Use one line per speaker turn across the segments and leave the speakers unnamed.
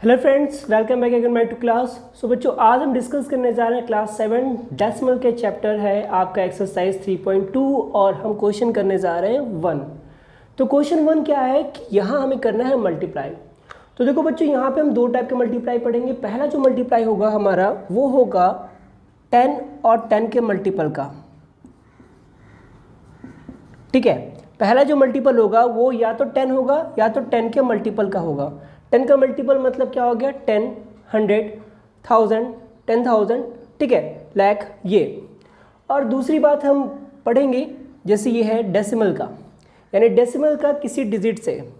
Hello friends, welcome back again my to class. So बच्चों, आज हम डिस्कस करने जा रहे हैं क्लास 7 डेसिमल के चैप्टर है आपका एक्सरसाइज 3.2 और हम क्वेश्चन करने जा रहे हैं 1। तो क्वेश्चन 1 क्या है कि यहाँ हमें करना है मल्टीप्लाई। तो देखो बच्चों, यहाँ पे हम दो टाइप के मल्टीप्लाई पढ़ेंगे। पहला जो मल्टीप्लाई होगा हमारा वो होगा 10 और 10 के मल्टीपल का। ठीक है, पहला जो मल्टीपल होगा वो या तो 10 होगा या तो 10 के मल्टीपल का होगा। 10 का मल्टीपल मतलब क्या हो गया, 10, 100, 1000, 10,000, ठीक है, लाख ये। और दूसरी बात हम पढ़ेंगे जैसे ये है डेसिमल का, यानी डेसिमल का किसी डिजिट से।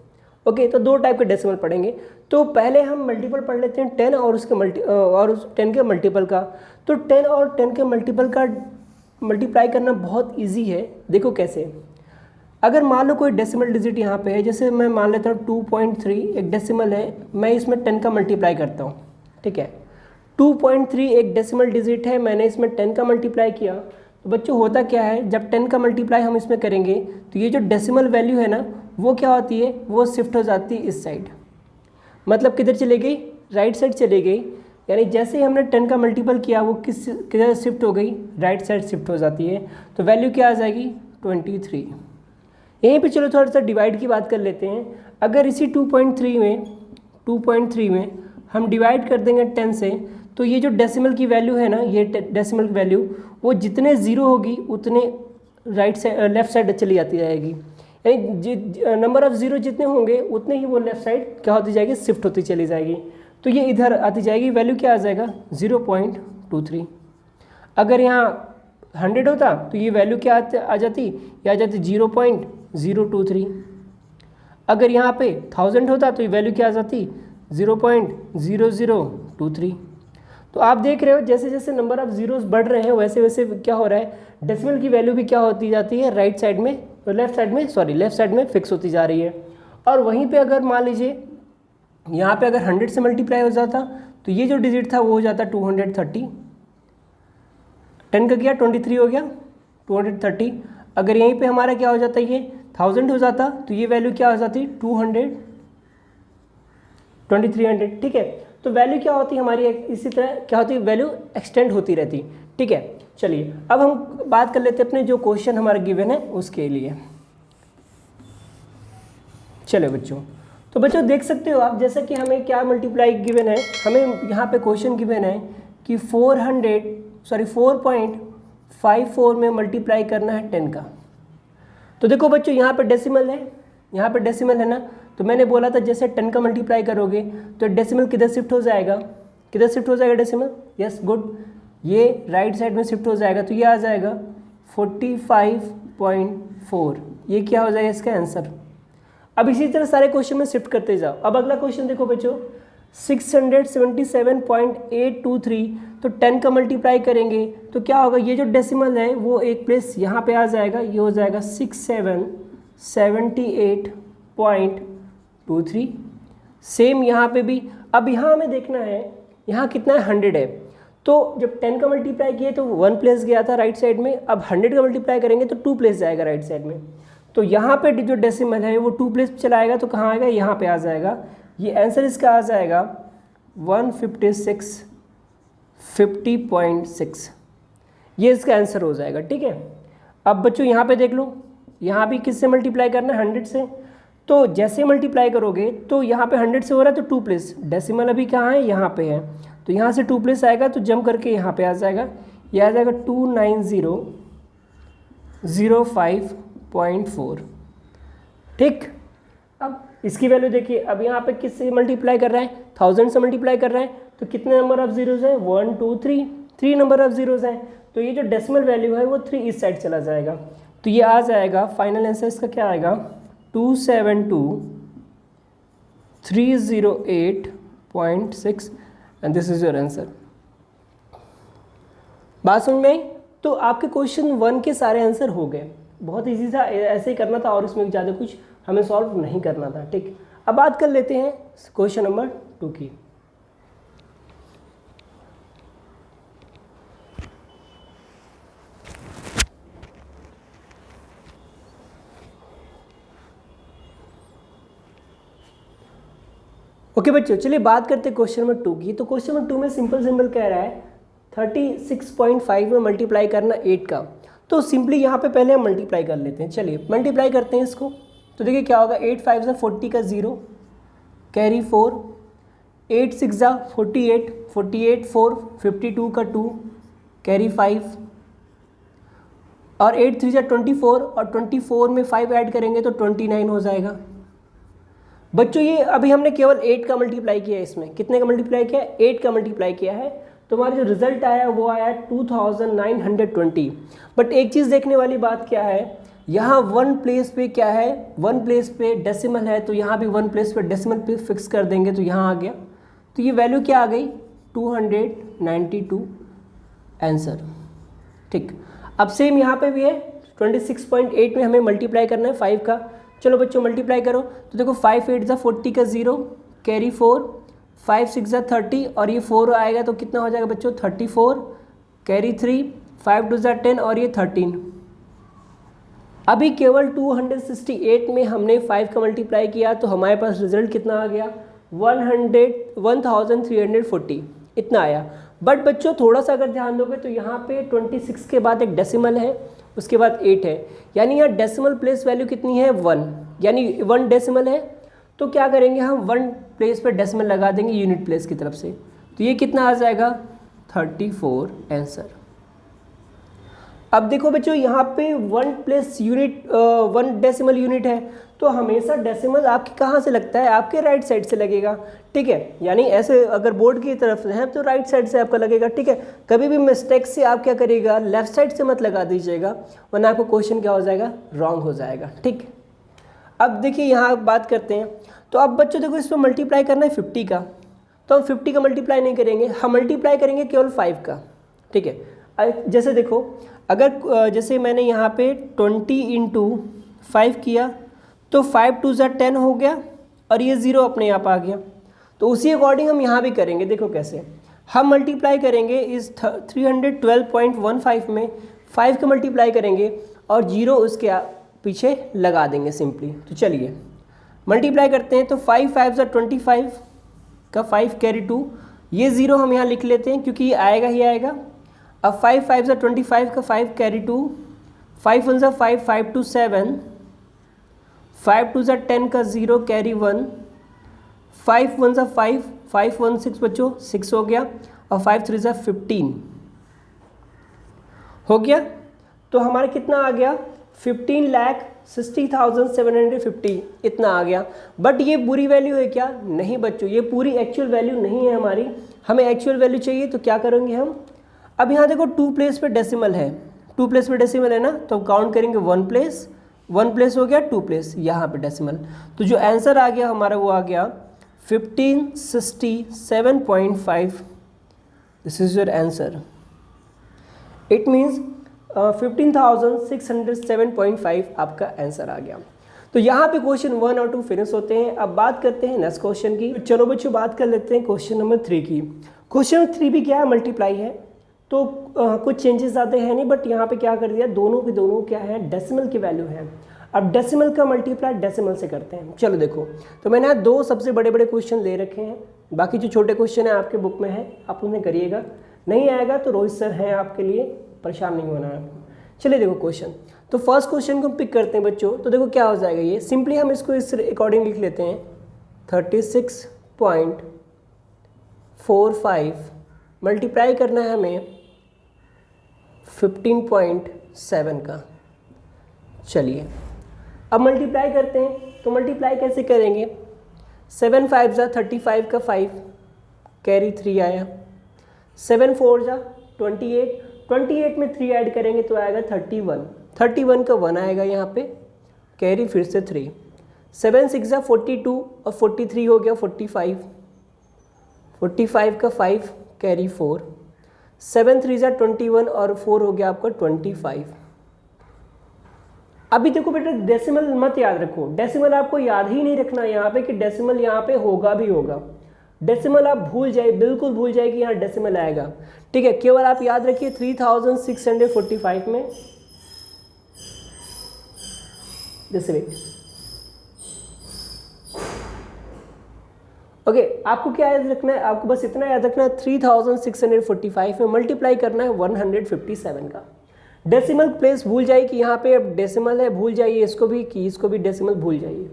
ओके, तो दो टाइप के डेसिमल पढ़ेंगे। तो पहले हम मल्टीपल पढ़ लेते हैं 10 और उसके उस 10 के मल्टीपल का। तो 10 और 10 के मल्टीपल का मल्टीप्लाई करना बहुत ईजी है। देखो कैसे, अगर मान लो कोई डेसिमल डिजिट यहाँ पे है, जैसे मैं मान लेता हूँ 2.3 एक डेसिमल है, मैं इसमें 10 का मल्टीप्लाई करता हूँ। ठीक है, 2.3 एक डेसिमल डिजिट है, मैंने इसमें 10 का मल्टीप्लाई किया। तो बच्चों होता क्या है, जब 10 का मल्टीप्लाई हम इसमें करेंगे तो ये जो डेसिमल वैल्यू है ना, वो क्या होती है, वो शिफ्ट हो जाती है इस साइड। मतलब किधर चली गई, राइट साइड चली गई। यानी जैसे ही हमने 10 का मल्टीपल किया वो किधर शिफ्ट हो गई, राइट साइड शिफ्ट हो जाती है। तो वैल्यू क्या आ जाएगी, 23। यहीं पे चलो थोड़ा सा डिवाइड की बात कर लेते हैं। अगर इसी 2.3 में हम डिवाइड कर देंगे 10 से, तो ये जो डेसिमल की वैल्यू है ना, ये डेसिमल की वैल्यू वो जितने ज़ीरो होगी उतने राइट साइड लेफ़्ट साइड चली जाती जाएगी। यानी नंबर ऑफ़ ज़ीरो जितने होंगे उतने ही वो लेफ़्ट साइड क्या होती जाएगी, शिफ्ट होती चली जाएगी। तो ये इधर आती जाएगी, वैल्यू क्या आ जाएगा 0.23। अगर यहाँ 100 होता तो ये वैल्यू क्या आ जाती, ये आ जाती 0.023। अगर यहाँ पे 1000 होता तो ये वैल्यू क्या आ जाती 0.0023। तो आप देख रहे हो जैसे जैसे नंबर ऑफ जीरोस बढ़ रहे हैं वैसे वैसे क्या हो रहा है, डेसिमल की वैल्यू भी क्या होती जाती है, राइट साइड में, लेफ्ट साइड में फिक्स होती जा रही है। और वहीं पे अगर मान लीजिए यहाँ पे अगर 100 से मल्टीप्लाई हो जाता तो ये जो डिजिट था वो हो जाता 230। 10 का क्या 23 हो गया 230। अगर यहीं पे हमारा क्या हो जाता, ये 1000 हो जाता तो ये वैल्यू क्या हो जाती 2300। ठीक है, तो वैल्यू क्या होती है हमारी, इसी तरह क्या होती है, वैल्यू एक्सटेंड होती रहती। ठीक है, चलिए अब हम बात कर लेते हैं अपने जो क्वेश्चन हमारा गिवन है उसके लिए। चलो बच्चों, तो बच्चों देख सकते हो आप, जैसा कि हमें क्या मल्टीप्लाई गिवन है, हमें यहाँ पे क्वेश्चन गिवन है कि 4.54 में मल्टीप्लाई करना है 10 का। तो देखो बच्चों, यहाँ पे डेसिमल है ना, तो मैंने बोला था जैसे 10 का मल्टीप्लाई करोगे तो डेसिमल किधर शिफ्ट हो जाएगा, डेसिमल, यस गुड, ये राइट साइड में शिफ्ट हो जाएगा। तो ये आ जाएगा 45.4, ये क्या हो जाएगा इसका आंसर। अब इसी तरह सारे क्वेश्चन में शिफ्ट करते जाओ। अब अगला क्वेश्चन देखो बच्चों, 677.823, तो 10 का मल्टीप्लाई करेंगे तो क्या होगा, ये जो डेसिमल है वो एक प्लेस यहाँ पे आ जाएगा, ये हो जाएगा 6778.23। सेम यहाँ पे भी। अब यहाँ हमें देखना है यहाँ कितना है, 100 है। तो जब 10 का मल्टीप्लाई किए तो 1 प्लेस गया था राइट साइड में, अब 100 का मल्टीप्लाई करेंगे तो 2 प्लेस जाएगा राइट साइड में। तो यहाँ पे जो डेसिमल है वो 2 प्लेस चला आएगा, तो कहाँ आएगा, यहाँ पे आ जाएगा। ये आंसर इसका आ जाएगा 156.50.6, ये इसका आंसर हो जाएगा। ठीक है, अब बच्चों यहाँ पे देख लो, यहाँ भी किससे मल्टीप्लाई करना है, 100 से। तो जैसे मल्टीप्लाई करोगे तो यहाँ पे 100 से हो रहा है तो 2 प्लेस, डेसिमल अभी कहाँ है, यहाँ पे है, तो यहाँ से 2 प्लेस आएगा तो जंप करके यहाँ पे आ जाएगा, ये आ जाएगा 29005.4। ठीक, अब इसकी वैल्यू देखिए, अब यहाँ पे किससे मल्टीप्लाई कर रहा है, 1000 से मल्टीप्लाई कर रहा है, तो कितने नंबर ऑफ जीरोज हैं, 1 2 3 नंबर ऑफ जीरोज हैं। तो ये जो डेसिमल वैल्यू है वो 3 इस साइड चला जाएगा। तो ये आ जाएगा, फाइनल आंसर इसका क्या आएगा, 272,308.6 and this is your answer. बात समझ में आई? तो आपके क्वेश्चन 1 के सारे आंसर हो गए, बहुत इजी था, ऐसे ही करना था और इसमें ज़्यादा कुछ हमें सॉल्व नहीं करना था। ठीक, अब बात कर लेते हैं क्वेश्चन नंबर 2 की। ओके बच्चों, चलिए बात करते हैं क्वेश्चन नंबर 2 की। तो क्वेश्चन नंबर 2 में सिंपल कह रहा है 36.5 में मल्टीप्लाई करना 8 का। तो सिंपली यहाँ पे पहले हम मल्टीप्लाई कर लेते हैं। चलिए मल्टीप्लाई करते हैं इसको। तो देखिए क्या होगा, 8 5 ज़ा 40 का 0 कैरी 4, 8 6 ज़ा 48, 48 4 52 का 2 कैरी 5, और 8 3 ज़ा 24, और 24 में 5 ऐड करेंगे तो 29 हो जाएगा। बच्चों ये अभी हमने केवल 8 का मल्टीप्लाई किया है। इसमें कितने का मल्टीप्लाई किया है? 8 का मल्टीप्लाई किया है। तो हमारा जो रिजल्ट आया वो आया 2920। बट एक चीज़ देखने वाली बात क्या है, यहाँ वन प्लेस पे क्या है, वन प्लेस पे डेसिमल है, तो यहाँ भी वन प्लेस पे डेसिमल पे फिक्स कर देंगे तो यहाँ आ गया। तो ये वैल्यू क्या आ गई? 292 आंसर। ठीक, अब सेम यहाँ पे भी है 26.8 में हमें मल्टीप्लाई करना है 5 का। चलो बच्चों मल्टीप्लाई करो। तो देखो 5 8 ज़ा 40 का 0 कैरी 4, 5 6 ज़ा 30, और ये 4 आएगा तो कितना हो जाएगा बच्चों? 34 कैरी 3, 5 2 ज़ा 10, और ये 13। अभी केवल 268 में हमने 5 का मल्टीप्लाई किया तो हमारे पास रिजल्ट कितना आ गया? 1340 इतना आया। बट बच्चों थोड़ा सा अगर ध्यान दोगे तो यहाँ पे 26 के बाद एक डेसिमल है, उसके बाद 8 है, यानी यहाँ डेसिमल प्लेस वैल्यू कितनी है? 1, यानी 1 डेसिमल है। तो क्या करेंगे हम? 1 प्लेस पे डेसिमल लगा देंगे यूनिट प्लेस की तरफ से। तो ये कितना आ जाएगा? 34 आंसर। अब देखो बच्चों यहाँ पे 1 प्लेस यूनिट 1 डेसिमल यूनिट है, तो हमेशा डेसिमल आपके कहाँ से लगता है? आपके राइट साइड से लगेगा। ठीक है, यानी ऐसे अगर बोर्ड की तरफ से है तो राइट साइड से आपका लगेगा। ठीक है, कभी भी मिस्टेक से आप क्या करिएगा? लेफ्ट साइड से मत लगा दीजिएगा, वरना आपको क्वेश्चन क्या हो जाएगा? रॉन्ग हो जाएगा। ठीक, अब देखिए यहाँ बात करते हैं। तो अब बच्चों देखो इसमें मल्टीप्लाई करना है 50 का, तो हम 50 का मल्टीप्लाई नहीं करेंगे, हम मल्टीप्लाई करेंगे केवल 5 का। ठीक है, जैसे देखो अगर जैसे मैंने यहाँ पे 20 × 5 किया तो 5 2 ज़ा 10 हो गया, और ये 0 अपने आप आ गया। तो उसी अकॉर्डिंग हम यहाँ भी करेंगे। देखो कैसे हम मल्टीप्लाई करेंगे इस 312.15 में 5 का मल्टीप्लाई करेंगे और 0 उसके पीछे लगा देंगे सिंपली। तो चलिए मल्टीप्लाई करते हैं। तो 5 5 ज़ा 25 का 5 कैरी 2, ये 0 हम यहाँ लिख लेते हैं क्योंकि ये आएगा ही आएगा। अब 5 5 ज़ा 25 का 5 कैरी 2, 5 1 ज़ा 5, 5 2 7, 5 2 ज़ा 10 का 0 कैरी 1, 5 1 ज़ा 5, 5 1 6 बच्चों 6 हो गया, और 5 3 ज़ा 15 हो गया। तो हमारा कितना आ गया? 15,60,750 इतना आ गया। बट ये पूरी वैल्यू है क्या? नहीं बच्चों, ये पूरी एक्चुअल वैल्यू नहीं है हमारी। हमें एक्चुअल वैल्यू चाहिए, तो क्या करेंगे हम? अब यहाँ देखो 2 प्लेस पे डेसिमल है, 2 प्लेस पे डेसिमल है ना, तो काउंट करेंगे 1 प्लेस, 1 प्लेस हो गया, 2 प्लेस यहाँ पे डेसिमल। तो जो आंसर आ गया हमारा वो आ गया 1567.5। This is your answer. It means 15,607.5 आपका आंसर आ गया। तो यहाँ पे क्वेश्चन 1 और 2 फिनिश होते हैं। अब बात करते हैं नेक्स्ट क्वेश्चन की। चलो बच्चों बात कर लेते हैं क्वेश्चन नंबर 3 की। क्वेश्चन नंबर 3 भी क्या है? मल्टीप्लाई है। तो कुछ चेंजेस आते हैं नहीं, बट यहाँ पे क्या कर दिया? दोनों के दोनों क्या है? डेसिमल की वैल्यू है। अब डेसिमल का मल्टीप्लाई डेसिमल से करते हैं। चलो देखो, तो मैंने यहाँ 2 सबसे बड़े बड़े क्वेश्चन ले रखे हैं, बाकी जो छोटे क्वेश्चन है आपके बुक में है, आप उन्हें करिएगा। नहीं आएगा तो रोहित सर हैं आपके लिए, परेशान नहीं होना है आपको। चलिए देखो क्वेश्चन, तो फर्स्ट क्वेश्चन को हम पिक करते हैं बच्चों। तो देखो क्या हो जाएगा, ये सिंपली हम इसको इस अकॉर्डिंग लिख लेते हैं। 36.45 मल्टीप्लाई करना है हमें 15.7 का। चलिए अब मल्टीप्लाई करते हैं। तो मल्टीप्लाई कैसे करेंगे? 7 5 ज़ा 35 का 5 कैरी 3 आया, 7 4 ज़ा 28, 28 में 3 ऐड करेंगे तो आएगा 31, 31 का 1 आएगा यहाँ पे, कैरी फिर से 3, 7 6 ज़ा 42, और 43 हो गया 45, 45 का 5 कैरी 4, 7 3 ज़ा 21, और 4 हो गया आपका 25। अभी देखो बेटा डेसिमल मत याद रखो, डेसिमल आपको याद ही नहीं रखना यहाँ पे कि डेसिमल यहाँ पे होगा भी होगा। डेसिमल आप भूल जाए, बिल्कुल भूल जाए कि यहाँ डेसिमल आएगा। ठीक है, केवल आप याद रखिए 3645 में ओके आपको क्या याद रखना है, आपको बस इतना याद रखना है 3645 में मल्टीप्लाई करना है 157 का। डेसिमल प्लेस भूल जाइए कि यहाँ पे अब डेसिमल है, भूल जाइए इसको भी कि इसको भी डेसिमल भूल जाइए,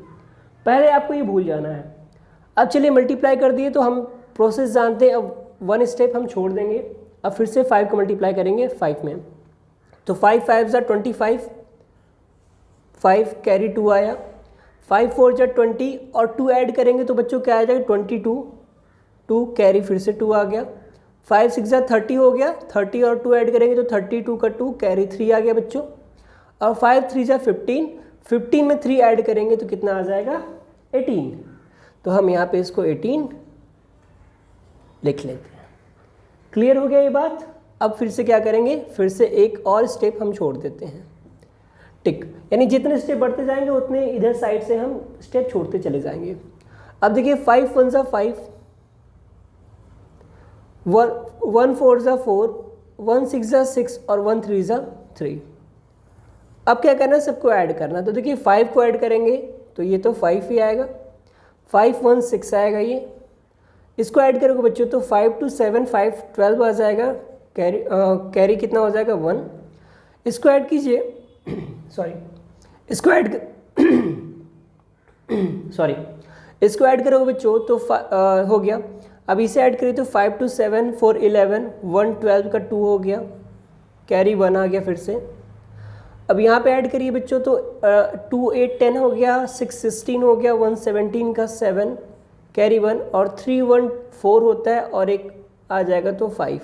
पहले आपको ये भूल जाना है। अब चलिए मल्टीप्लाई कर दिए तो हम प्रोसेस जानते हैं, अब वन स्टेप हम छोड़ देंगे, अब फिर से 5 को मल्टीप्लाई करेंगे 5 में, तो 5 5 ज़ा 25, 5 कैरी 2 आया, 5 4 ज़ा 20 और 2 ऐड करेंगे तो बच्चों क्या आ जाएगा 22, 2 कैरी फिर से 2 आ गया, 5 6 ज़ा 30 हो गया, 30 और 2 ऐड करेंगे तो 32 का 2 कैरी 3 आ गया बच्चों, और 5 3 ज़ा 15, 15 में 3 ऐड करेंगे तो कितना आ जाएगा 18, तो हम यहाँ पे इसको 18 लिख लेते हैं। क्लियर हो गया ये बात। अब फिर से क्या करेंगे, फिर से एक और स्टेप हम छोड़ देते हैं, टिक, यानी जितने स्टेप बढ़ते जाएंगे उतने इधर साइड से हम स्टेप छोड़ते चले जाएंगे। अब देखिए 5 1 ज़ा 5, 1 4 ज़ा 4, 1 6 ज़ा 6 और 1 3 ज़ा 3। अब क्या करना है, सबको ऐड करना, तो देखिए 5 को ऐड करेंगे तो ये तो 5 ही आएगा, 5 1 6 आएगा, ये इसको ऐड करोगे बच्चों तो 5 2 7 5 12 आ जाएगा, कैरी कितना हो जाएगा 1, इसको ऐड कीजिए सॉरी इसको ऐड सॉरी इसको ऐड करोगे बच्चों तो हो गया। अब इसे ऐड करिए तो 5 2 7 4 11, 1 12 का 2 हो गया, कैरी 1 आ गया फिर से। अब यहाँ पे ऐड करिए बच्चों तो 2 8 10 हो गया, 6 16 हो गया, 1 17 का 7 कैरी 1 और 3 1 4 होता है और एक आ जाएगा तो 5।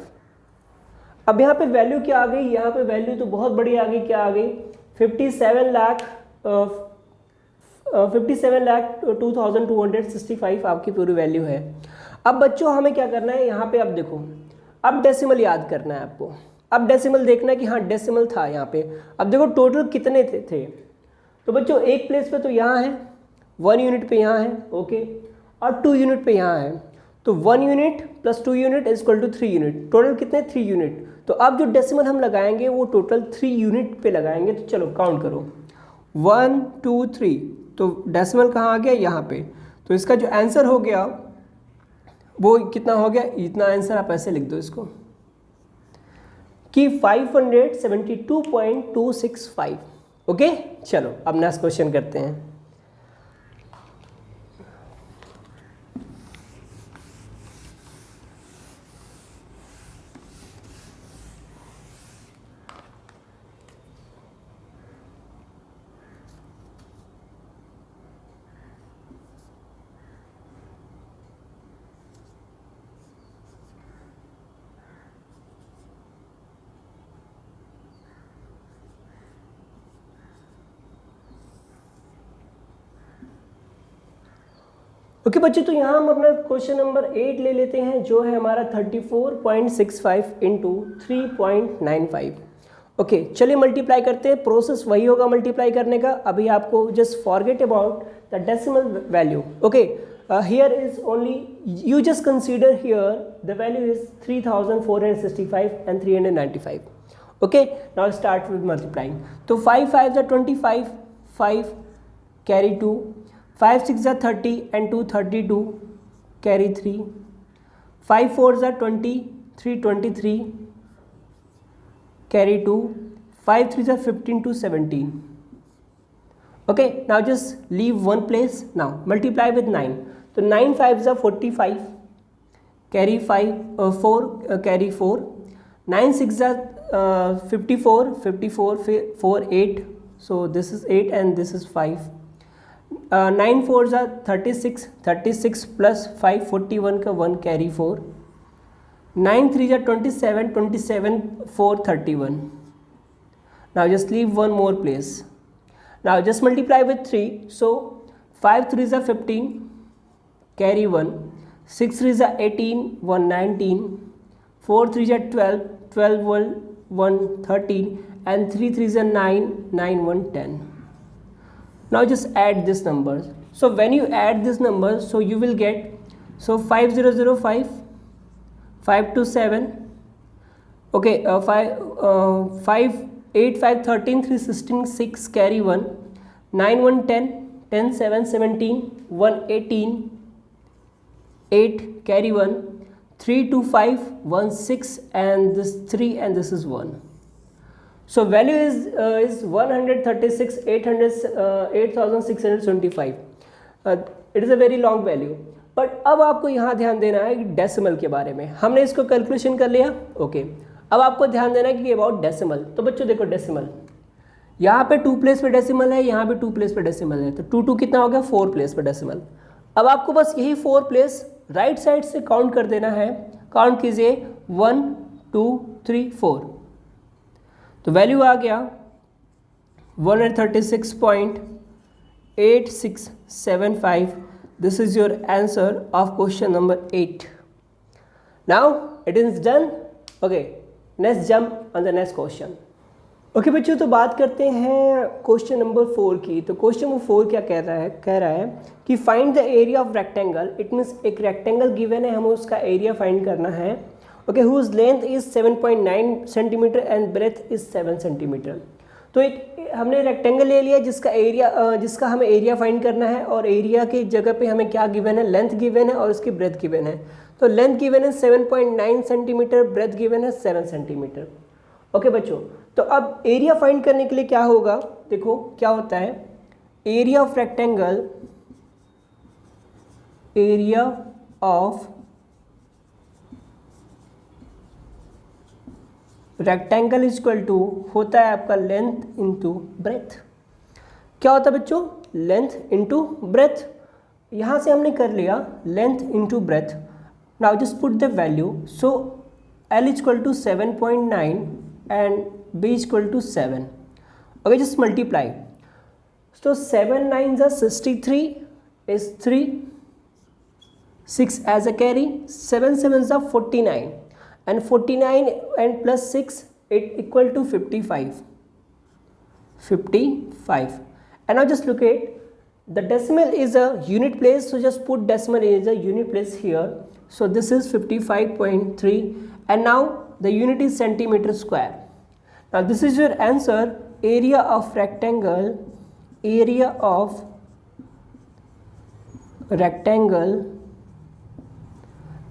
अब यहाँ पे वैल्यू क्या आ गई, यहाँ पे वैल्यू तो बहुत बड़ी आ गई, क्या आ गई 57,02,265 आपकी पूरी वैल्यू है। अब बच्चों हमें क्या करना है, यहाँ पे अब देखो, अब डेसिमल याद करना है आपको, अब डेसिमल देखना है कि हाँ डेसिमल था यहाँ पे। अब देखो टोटल कितने थे तो बच्चों एक प्लेस पे तो यहाँ है, 1 यूनिट पे यहाँ है, ओके, और 2 यूनिट पे यहाँ है, तो 1 unit plus 2 unit is equal to 3 unit, total कितने 3 यूनिट। तो अब जो डेसिमल हम लगाएंगे वो टोटल 3 यूनिट पे लगाएंगे, तो चलो काउंट करो 1 2 3, तो डेसिमल कहाँ आ गया यहाँ पे, तो इसका जो आंसर हो गया वो कितना हो गया, इतना आंसर आप ऐसे लिख दो इसको कि 572.265। ओके चलो अब नेक्स्ट क्वेश्चन करते हैं। ओके बच्चों, तो यहाँ हम अपना क्वेश्चन नंबर 8 ले लेते हैं, जो है हमारा 34.65 इंटू 3.95। ओके चलिए मल्टीप्लाई करते हैं, प्रोसेस वही होगा मल्टीप्लाई करने का। अभी आपको just forget about the decimal value. Okay here is only you just consider here the value is 3465 and 395। Okay now start with multiplying. तो 5 5 ज़ा 25, 5 कैरी 2, 5 6 ज़ा 30 and 2 32 कैरी 3, 5 4 ज़ा 20, 3 23 कैरी 2, 5 3 ज़ा 15 2 17। Okay now just leave one place, now multiply with 9, तो 9 5 ज़ा 45 carry 4 carry 4, 9 6 ज़ा 54 4 8, so this is 8 and this is 5, 9 4 ज़ा 36 plus 5 41 का 1 कैरी 4, 9 3 ज़ा 27 4 31। Now just leave one more place. Now just multiply with 3. So 5 3 ज़ा 15 carry 1, 6 3 ज़ा 18 1 19, 4 3 ज़ा 12 1 13 and 3 3 ज़ा 9 1 10. Now just add this numbers. So when you add this numbers, so you will get, so 5005, 527, okay, 5 8 5 13 3 16 6 carry 1, 9 1 10 10 7 17 1 18, 8 carry 1, 3 2 5 1 6 and this 3 and this is 1. So value is 136 8675. It is a very long value. But अब आपको यहाँ ध्यान देना है कि decimal के बारे में। हमने इसको कैलकुलेशन कर लिया, ओके। अब आपको ध्यान देना है कि अबाउट डेसिमल। तो बच्चों देखो डेसिमल, यहाँ पे 2 प्लेस पे डेसिमल है, यहाँ पे 2 प्लेस पे डेसिमल है, तो 2 2 कितना हो गया 4 प्लेस पे डेसिमल। अब आपको बस यही 4 प्लेस राइट साइड से काउंट कर देना है। काउंट कीजिए 1 2 3 4, तो वैल्यू आ गया 136.8675. This is your answer of question number 8. Now it is done. Okay, let's jump on the next question. Okay बच्चों, तो बात करते हैं क्वेश्चन नंबर 4 की। तो क्वेश्चन नंबर 4 क्या कह रहा है कि find the area of rectangle. It means एक रेक्टेंगल गिवन है, हमें उसका एरिया फाइंड करना है। Okay, whose length is 7.9 centimetre and breadth is 7 centimetre. तो एक हमने रेक्टेंगल ले लिया जिसका हमें एरिया फाइंड करना है, और एरिया की जगह पे हमें क्या गिवन है, लेंथ गिवन है और उसकी ब्रेथ गिवन है। तो लेंथ गिवन है 7.9 सेंटीमीटर, ब्रेथ गिवन है 7 सेंटीमीटर। ओके बच्चों, तो अब एरिया फाइंड करने के लिए क्या होगा, देखो क्या होता है, area of rectangle, area of rectangle is equal to होता है आपका लेंथ इंटू ब्रेथ। क्या होता है बच्चों, लेंथ इंटू ब्रेथ। यहाँ से हमने कर लिया length into breadth. Now just put the value. So L is equal to 7.9 and B is equal to 7। Okay, just multiply. तो 7 9 is 63 is 3, 6 as a carry, 7 7 is 49 and 49 and plus 6 it equal to 55. And now just look at the decimal is a unit place, so just put decimal is a unit place here. So this is 55.3 and now the unit is centimeter square. Now this is your answer, area of rectangle, area of rectangle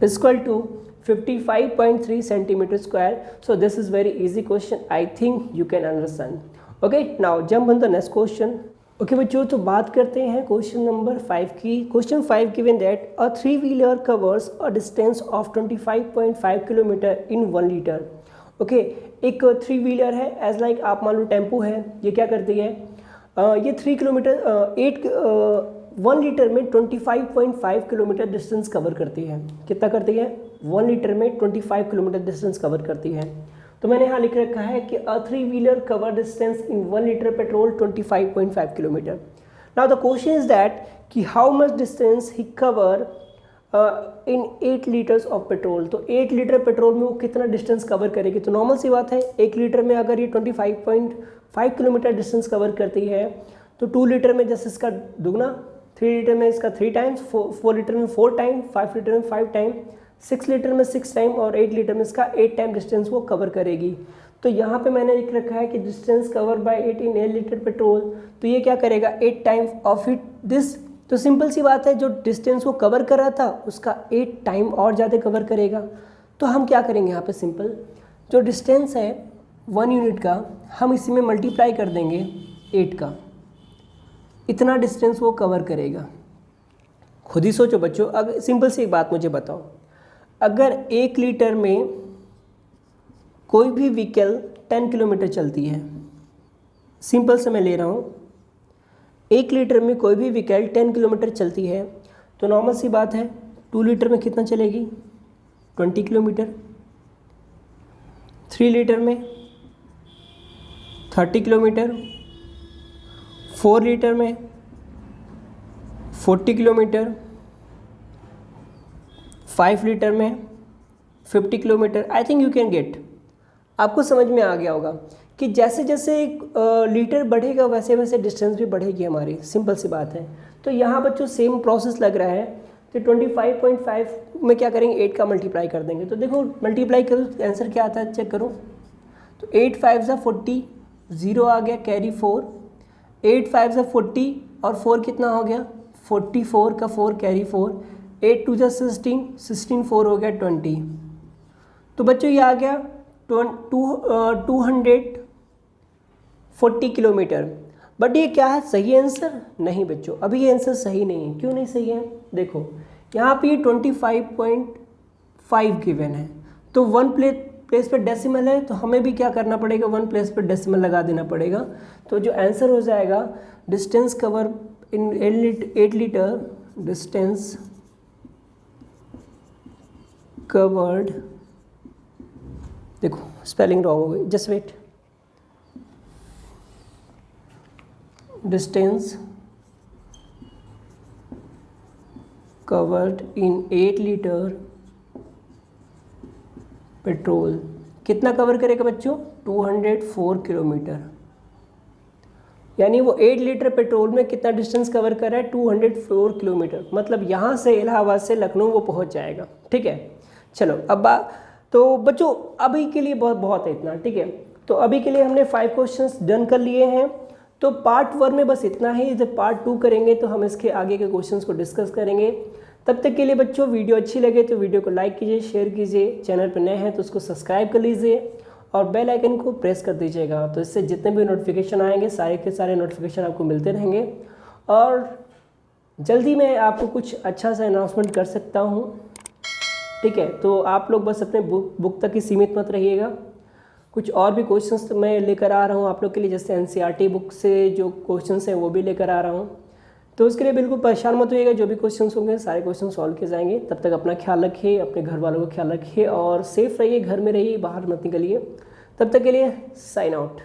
is equal to 55.3 centimeter square. So this is very easy question, I think you can understand. Okay, now jump on the next question. Okay बच्चों, तो बात करते हैं question number 5 की। Question 5 given that a 3-wheeler covers a distance of 25.5 kilometre in 1 litre. Okay, एक 3-व्हीलर है, as like आप मान लो टेम्पो है, ये क्या करती है, ये 3 किलोमीटर 1 लीटर में 25.5 किलोमीटर डिस्टेंस कवर करती है। कितना करती है, 1 लीटर में 25 किलोमीटर डिस्टेंस कवर करती है। तो मैंने यहाँ लिख रखा है कि a three wheeler cover distance in 1 litre petrol 25.5 kilometre. Now the question is that कि how much distance he cover in 8 litres of petrol. तो 8 लीटर पेट्रोल में वो कितना डिस्टेंस कवर करेगी। तो नॉर्मल सी बात है, 1 लीटर में अगर ये 25.5 किलोमीटर डिस्टेंस कवर करती है तो 2 लीटर में जैसे इसका दुगना, 3 लीटर में इसका 3 टाइम्स, 4 लीटर में 4 टाइम, 5 लीटर में 5 टाइम, 6 लीटर में 6 टाइम और 8 लीटर में इसका 8 टाइम डिस्टेंस वो कवर करेगी। तो यहाँ पे मैंने लिख रखा है कि distance cover by 8 in 8 litre petrol, तो ये क्या करेगा 8 टाइम्स ऑफ इट दिस। तो सिंपल सी बात है, जो डिस्टेंस वो कवर कर रहा था उसका 8 टाइम और ज़्यादा कवर करेगा। तो हम क्या करेंगे यहाँ पे, सिंपल जो डिस्टेंस है 1 यूनिट का, हम इसी में मल्टीप्लाई कर देंगे 8 का, इतना डिस्टेंस वो कवर करेगा। खुद ही सोचो बच्चों, अगर सिंपल सी एक बात मुझे बताओ, अगर 1 लीटर में कोई भी व्हीकल 10 किलोमीटर चलती है, सिंपल से मैं ले रहा हूँ, 1 लीटर में कोई भी व्हीकल 10 किलोमीटर चलती है, तो नॉर्मल सी बात है 2 लीटर में कितना चलेगी 20 किलोमीटर, 3 लीटर में 30 किलोमीटर, 4 लीटर में 40 किलोमीटर, 5 लीटर में 50 kilometre. I think you can get, आपको समझ में आ गया होगा कि जैसे जैसे लीटर बढ़ेगा वैसे वैसे डिस्टेंस भी बढ़ेगी हमारी, सिंपल सी बात है। तो यहाँ बच्चों सेम प्रोसेस लग रहा है। तो 25.5 में क्या करेंगे, 8 का मल्टीप्लाई कर देंगे। तो देखो मल्टीप्लाई करो तो आंसर क्या आता है, चेक करो। तो 8 5 ज़ा 40, 0 आ गया, कैरी 4, 8 5 ज़ा 40 और 4 कितना हो गया 44 का 4 कैरी 4, 8 टू जा 16, 16 4 हो गया 20। तो बच्चों ये आ गया 240 किलोमीटर। बट ये क्या है, सही आंसर? नहीं बच्चों, अभी ये आंसर सही नहीं है। क्यों नहीं सही है? देखो यहाँ पे 25.5 गिवन है, तो 1 प्लेस पे डेसिमल है, तो हमें भी क्या करना पड़ेगा, 1 प्लेस पे डेसिमल लगा देना पड़ेगा। तो जो आंसर हो जाएगा, distance cover in 8 litre, distance covered, देखो स्पेलिंग रॉन्ग हो गई, just wait, distance covered in 8 litre petrol, कितना कवर करेगा बच्चों? 204 किलोमीटर। यानी वो 8 लीटर पेट्रोल में कितना डिस्टेंस कवर कर रहा है? 204 किलोमीटर। मतलब यहाँ से इलाहाबाद से लखनऊ वो पहुँच जाएगा। ठीक है, चलो अब तो बच्चों अभी के लिए बहुत है इतना। ठीक है, तो अभी के लिए हमने 5 क्वेश्चंस डन कर लिए हैं। तो पार्ट 1 में बस इतना ही। जब पार्ट 2 करेंगे तो हम इसके आगे के क्वेश्चंस को डिस्कस करेंगे। तब तक के लिए बच्चों वीडियो अच्छी लगे तो वीडियो को लाइक कीजिए, शेयर कीजिए, चैनल पर नए हैं तो उसको सब्सक्राइब कर लीजिए और बेल आइकन को प्रेस कर दीजिएगा। तो इससे जितने भी नोटिफिकेशन आएंगे सारे के सारे नोटिफिकेशन आपको मिलते रहेंगे और जल्दी मैं आपको कुछ अच्छा सा अनाउंसमेंट कर सकता हूँ। ठीक है, तो आप लोग बस अपने बुक तक ही सीमित मत रहिएगा। कुछ और भी क्वेश्चंस तो मैं लेकर आ रहा हूँ आप लोग के लिए, जैसे एनसीईआरटी बुक से जो क्वेश्चंस हैं वो भी लेकर आ रहा हूँ। तो उसके लिए बिल्कुल परेशान मत होइएगा, जो भी क्वेश्चंस होंगे सारे क्वेश्चन सॉल्व किए जाएंगे। तब तक अपना ख्याल रखिए, अपने घर वालों का ख्याल रखिए और सेफ रहिए, घर में रहिए, बाहर मत निकलिए। तब तक के लिए साइन आउट।